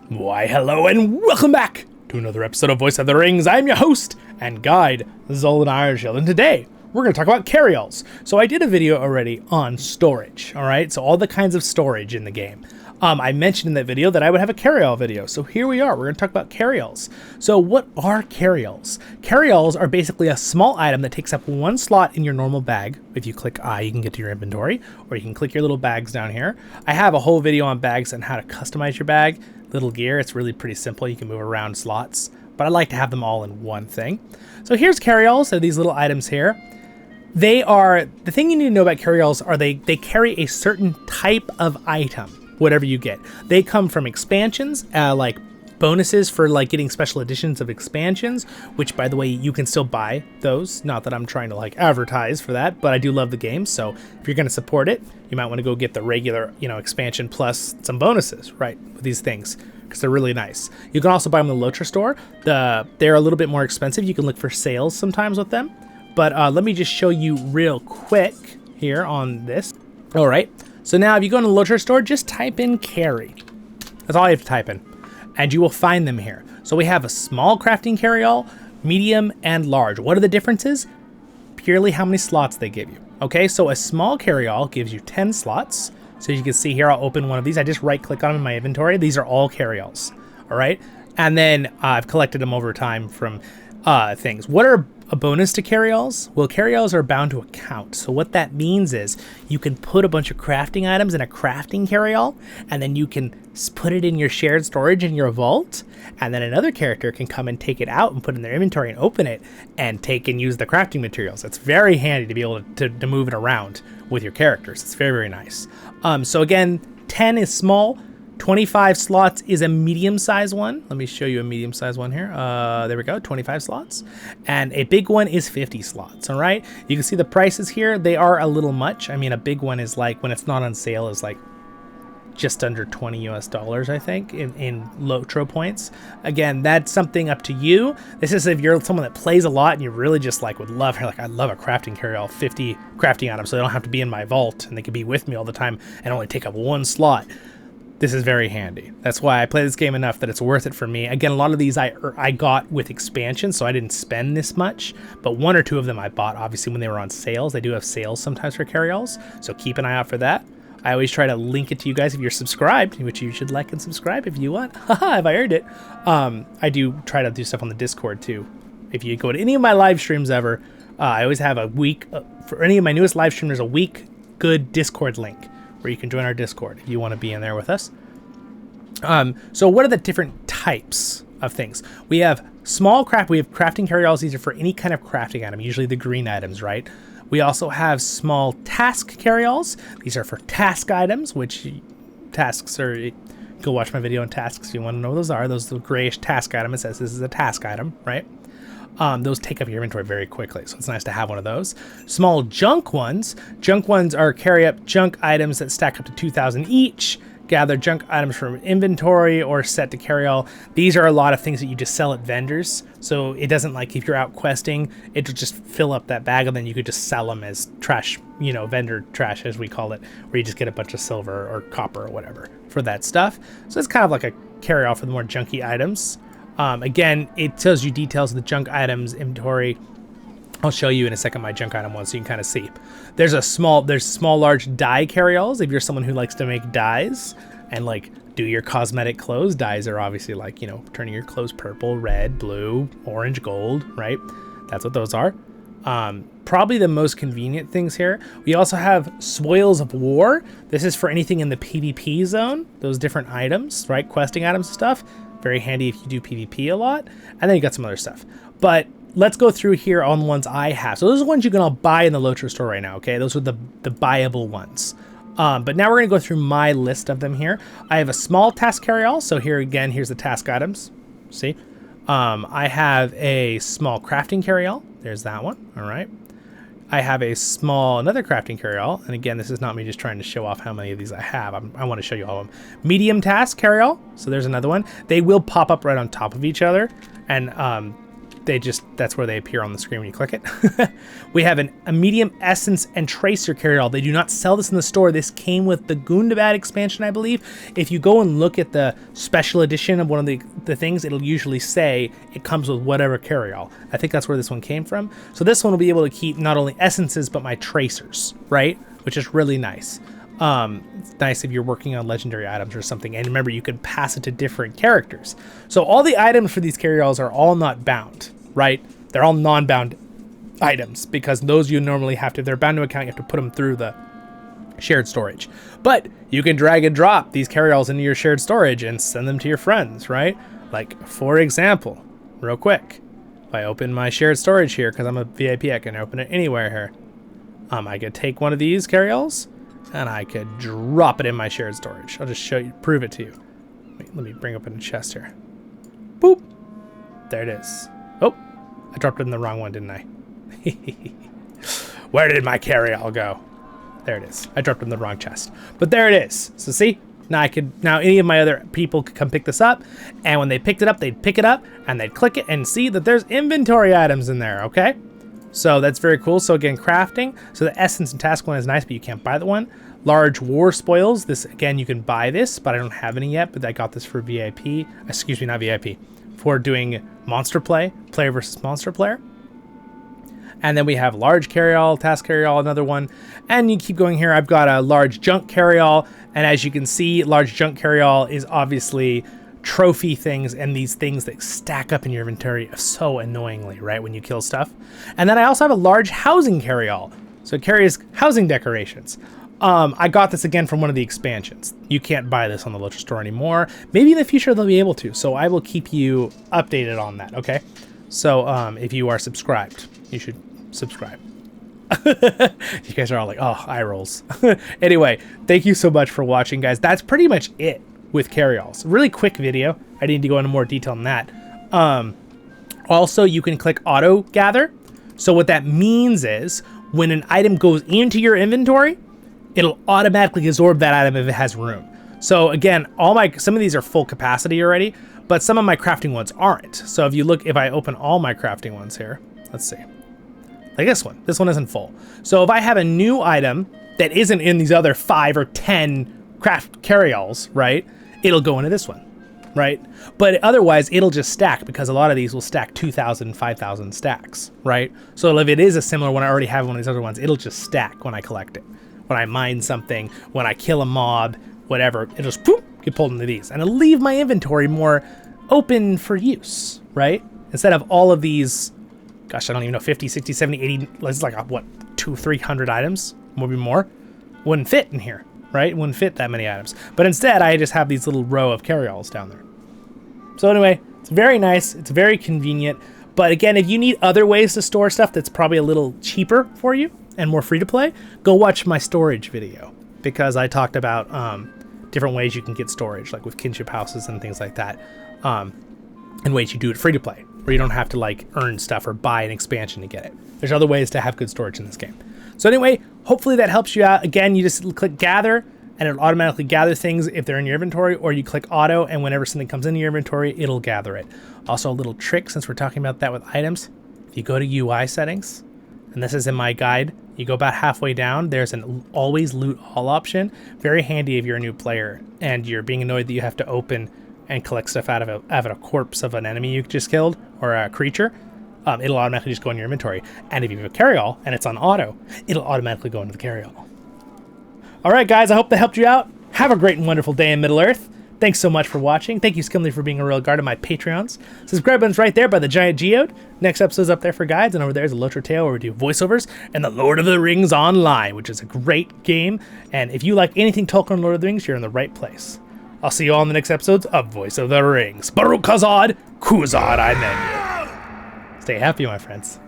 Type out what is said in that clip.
Why, hello and welcome back to another episode of Voice of the Rings. I'm your host and guide, Zollin Ironshield, and today we're going to talk about carryalls. So I did a video already on storage, alright? So all the kinds of storage in the game. I mentioned in that video that I would have a carryall video, so here we are. We're going to talk about carryalls. So what are carryalls? Carryalls are basically a small item that takes up one slot in your normal bag. If you click I, you can get to your inventory, or you can click your little bags down here. I have a whole video on bags and how to customize your bag. Little gear, it's really pretty simple. You can move around slots, but I like to have them all in one thing. So here's carryalls, so these little items here. They are, the thing you need to know about carryalls are they carry a certain type of item, whatever you get. They come from expansions, like bonuses for like getting special editions of expansions, which by the way, you can still buy those. Not that I'm trying to like advertise for that, but I do love the game. So if you're going to support it, you might want to go get the regular, expansion plus some bonuses, right? With these things, because they're really nice. You can also buy them in the LOTRO store. They're a little bit more expensive. You can look for sales sometimes with them, but let me just show you real quick here on this. All right. So now if you go in the LOTRO store, just type in carry. That's all you have to type in. And you will find them here. So we have a small crafting carryall, medium, and large. What are the differences? Purely how many slots they give you. Okay, so a small carryall gives you 10 slots. So you can see here, I'll open one of these. I just right click on them in my inventory. These are all carryalls, all right? And then I've collected them over time from things. What are a bonus to carryalls? Well, carryalls are bound to a count. So what that means is you can put a bunch of crafting items in a crafting carryall, and then you can put it in your shared storage in your vault, and then another character can come and take it out and put it in their inventory and open it and take and use the crafting materials. It's very handy to be able to move it around with your characters. It's very, very nice. So again, 10 is small. 25 slots is a medium-sized one. Let me show you a medium-sized one here. There we go, 25 slots. And a big one is 50 slots, all right? You can see the prices here. They are a little much. I mean, a big one is like, when it's not on sale, is like just under $20 US, I think, in LOTRO points. Again, that's something up to you. This is if you're someone that plays a lot and you really just like would love, like I love a crafting carryall, 50 crafting items, so they don't have to be in my vault and they can be with me all the time and only take up one slot. This is very handy. That's why I play this game enough that it's worth it for me. Again, a lot of these I got with expansion, so I didn't spend this much, but one or two of them I bought, obviously, when they were on sales. They do have sales sometimes for carryalls, so keep an eye out for that. I always try to link it to you guys if you're subscribed, which you should like and subscribe if you want. Haha, if I earned it. I do try to do stuff on the Discord, too. If you go to any of my live streams ever, I always have a week, for any of my newest live streams, there's a week good Discord link, where you can join our Discord if you want to be in there with us. So what are the different types of things? We have we have crafting carryalls. These are for any kind of crafting item, usually the green items, right? We also have small task carryalls. These are for task items, which tasks are, go watch my video on tasks if you want to know what those are. Those little grayish task item, it says this is a task item, right? Those take up your inventory very quickly, so it's nice to have one of those. Small junk ones are carry up junk items that stack up to 2,000 each. Gather junk items from inventory or set to carryall. These are a lot of things that you just sell at vendors, so it doesn't, like if you're out questing, it'll just fill up that bag and then you could just sell them as trash, vendor trash as we call it, where you just get a bunch of silver or copper or whatever for that stuff. So it's kind of like a carryall for the more junky items. Again, it tells you details of the junk items inventory. I'll show you in a second my junk item one so you can kind of see. There's small large dye carryalls if you're someone who likes to make dyes and like do your cosmetic clothes. Dyes are obviously like, turning your clothes purple, red, blue, orange, gold, right? That's what those are. Probably the most convenient things here. We also have spoils of war. This is for anything in the PvP zone, those different items, right? Questing items and stuff. Very handy if you do PvP a lot. And then you got some other stuff. But let's go through here on ones I have. So those are the ones you can all buy in the LOTRO store right now, okay? Those are the buyable ones. But now we're going to go through my list of them here. I have a small task carryall. So here again, here's the task items. See? I have a small crafting carryall. There's that one. All right. I have another crafting carryall. And again, this is not me just trying to show off how many of these I have. I want to show you all of them. Medium task carryall. So there's another one. They will pop up right on top of each other. And that's where they appear on the screen when you click it. We have a medium essence and tracer carryall. They do not sell this in the store. This came with the Gundabad expansion, I believe. If you go and look at the special edition of one of the things, it'll usually say it comes with whatever carryall. I think that's where this one came from. So this one will be able to keep not only essences, but my tracers, right? Which is really nice. It's nice if you're working on legendary items or something. And remember, you can pass it to different characters. So all the items for these carryalls are all not bound, right? They're all non-bound items because those you normally have to, if they're bound to account, you have to put them through the shared storage. But you can drag and drop these carryalls into your shared storage and send them to your friends, right? Like, for example, real quick, if I open my shared storage here, because I'm a VIP, I can open it anywhere here. I could take one of these carryalls and I could drop it in my shared storage. I'll just show you, prove it to you. Wait, let me bring open a chest here. Boop. There it is. Oh, I dropped it in the wrong one, didn't I? Where did my carryall go? There it is. I dropped it in the wrong chest. But there it is. So see? Now any of my other people could come pick this up, and when they picked it up, they'd pick it up and they'd click it and see that there's inventory items in there, okay? So that's very cool. So again, crafting. So the essence and task one is nice, but you can't buy the one. Large war spoils. This, again, you can buy this, but I don't have any yet, but I got this for VIP. Excuse me, not VIP. For doing monster play, player versus monster player. And then we have large carryall, task carryall, another one. And you keep going here. I've got a large junk carryall. And as you can see, large junk carryall is obviously trophy things and these things that stack up in your inventory so annoyingly, right, when you kill stuff. And then I also have a large housing carryall. So it carries housing decorations. I got this again from one of the expansions. You can't buy this on the LOTRO store anymore. Maybe in the future they'll be able to. So I will keep you updated on that, okay? So if you are subscribed, you should subscribe. You guys are all like, oh, eye rolls. Anyway, thank you so much for watching, guys. That's pretty much it with carryalls. Really quick video. I need to go into more detail on that. Also, you can click auto gather. So what that means is when an item goes into your inventory, it'll automatically absorb that item if it has room. So again, some of these are full capacity already, but some of my crafting ones aren't. So if you look, if I open all my crafting ones here, let's see. Like this one isn't full. So if I have a new item that isn't in these other 5 or 10 craft carryalls, right? It'll go into this one, right? But otherwise it'll just stack because a lot of these will stack 2,000, 5,000 stacks, right? So if it is a similar one, I already have one of these other ones, it'll just stack when I collect it. When I mine something, when I kill a mob, whatever, it'll just poof, get pulled into these. And it'll leave my inventory more open for use, right? Instead of all of these, gosh, I don't even know, 50, 60, 70, 80, it's like, what, 200, 300 items, maybe more, wouldn't fit in here, right? It wouldn't fit that many items. But instead, I just have these little row of carryalls down there. So anyway, it's very nice. It's very convenient. But again, if you need other ways to store stuff that's probably a little cheaper for you and more free to play, go watch my storage video because I talked about different ways you can get storage, like with kinship houses and things like that, and ways you do it free to play, where you don't have to like earn stuff or buy an expansion to get it. There's other ways to have good storage in this game. So anyway, hopefully that helps you out. Again, you just click gather and it'll automatically gather things if they're in your inventory, or you click auto and whenever something comes into your inventory, it'll gather it. Also a little trick, since we're talking about that with items, if you go to UI settings, and this is in my guide, you go about halfway down, there's an always loot all option. Very handy if you're a new player and you're being annoyed that you have to open and collect stuff out of a corpse of an enemy you just killed or a creature. It'll automatically just go in your inventory. And if you have a carryall and it's on auto, it'll automatically go into the carryall. All right, guys, I hope that helped you out. Have a great and wonderful day in Middle-earth. Thanks so much for watching. Thank you, Skumley, for being a royal guard of my Patreons. Subscribe button's right there by the giant geode. Next episode's up there for guides, and over there is a LOTRO tale where we do voiceovers and the Lord of the Rings Online, which is a great game. And if you like anything Tolkien and Lord of the Rings, you're in the right place. I'll see you all in the next episodes of Voice of the Rings. Baruch Hazad, Kuzad Imenu. Stay happy, my friends.